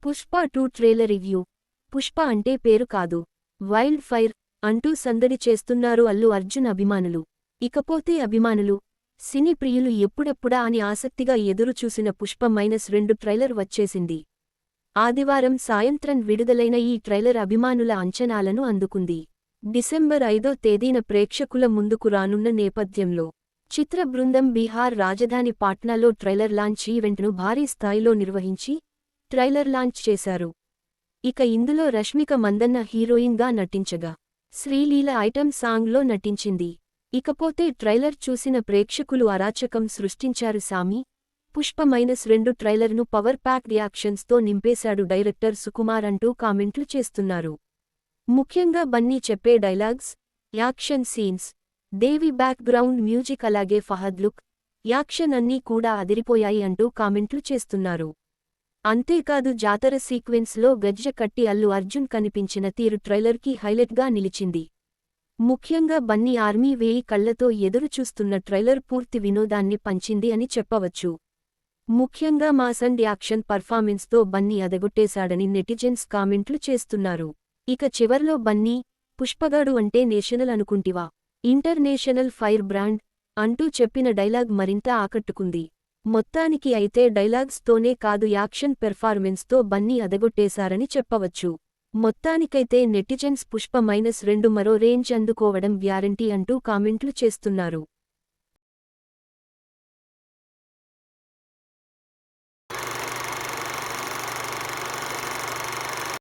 Pushpa 2 trailer review. Pushpa అంటే పేరు కాదు, వైల్డ్ ఫైర్ అంటూ సందడి చేస్తున్నారు అల్లు అర్జున్ అభిమానులు. ఇకపోతే అభిమానులు, సినీ ప్రియులు ఎప్పుడెప్పుడా అని ఆసక్తిగా ఎదురుచూసిన పుష్ప -2 ట్రైలర్ వచ్చేసింది. ఆదివారం సాయంత్రం విడుదలైన ఈ ట్రైలర్ అభిమానుల అంచనాలను అందుకుంది. డిసెంబర్ 5వ తేదీన ప్రేక్షకుల ముందుకు రానున్న నేపథ్యంలో చిత్ర బృందం బీహార్ రాజధాని పాట్నాలో ట్రైలర్ లాంచ్ ఈవెంట్ను భారీ స్థాయిలో నిర్వహించి ట్రైలర్ లాంచ్ చేశారు. ఇక ఇందులో రష్మిక మందన్న హీరోయిన్గా నటించగా, శ్రీలీల ఐటెం సాంగ్లో నటించింది. ఇకపోతే ట్రైలర్ చూసిన ప్రేక్షకులు అరాచకం సృష్టించారు. సామి పుష్ప -2 ట్రైలర్ను పవర్ ప్యాక్ రియాక్షన్స్తో నింపేశాడు డైరెక్టర్ సుకుమార్ అంటూ కామెంట్లు చేస్తున్నారు. ముఖ్యంగా బన్నీ చెప్పే dialogues, action scenes, Devi background music అలాగే ఫహద్ లుక్, యాక్షన్ అన్నీ కూడా అదిరిపోయాయి అంటూ కామెంట్లు చేస్తున్నారు. అంతేకాదు జాతర సీక్వెన్స్లో గజ్జ కట్టి అల్లు అర్జున్ కనిపించిన తీరు ట్రైలర్కి హైలైట్గా నిలిచింది. ముఖ్యంగా బన్నీ ఆర్మీ వేయి కళ్లతో ఎదురుచూస్తున్న ట్రైలర్ పూర్తి వినోదాన్ని పంచింది అని చెప్పవచ్చు. ముఖ్యంగా మాస్ అండ్ యాక్షన్ పర్ఫార్మెన్స్తో బన్నీ అదగొట్టేశాడని నెటిజన్స్ కామెంట్లు చేస్తున్నారు. ఇక చివర్లో బన్నీ, పుష్పగాడు అంటే నేషనల్ అనుకుంటివా, ఇంటర్నేషనల్ ఫైర్ బ్రాండ్ అంటూ చెప్పిన డైలాగ్ మరింత ఆకట్టుకుంది. మొత్తానికి అయితే డైలాగ్స్తోనే కాదు యాక్షన్ పెర్ఫార్మెన్స్తో బన్నీ అదగొట్టేశారని చెప్పవచ్చు. మొత్తానికైతే నెటిజన్స్ పుష్ప -2 మరో రేంజ్ అందుకోవడం గ్యారంటీ అంటూ కామెంట్లు చేస్తున్నారు.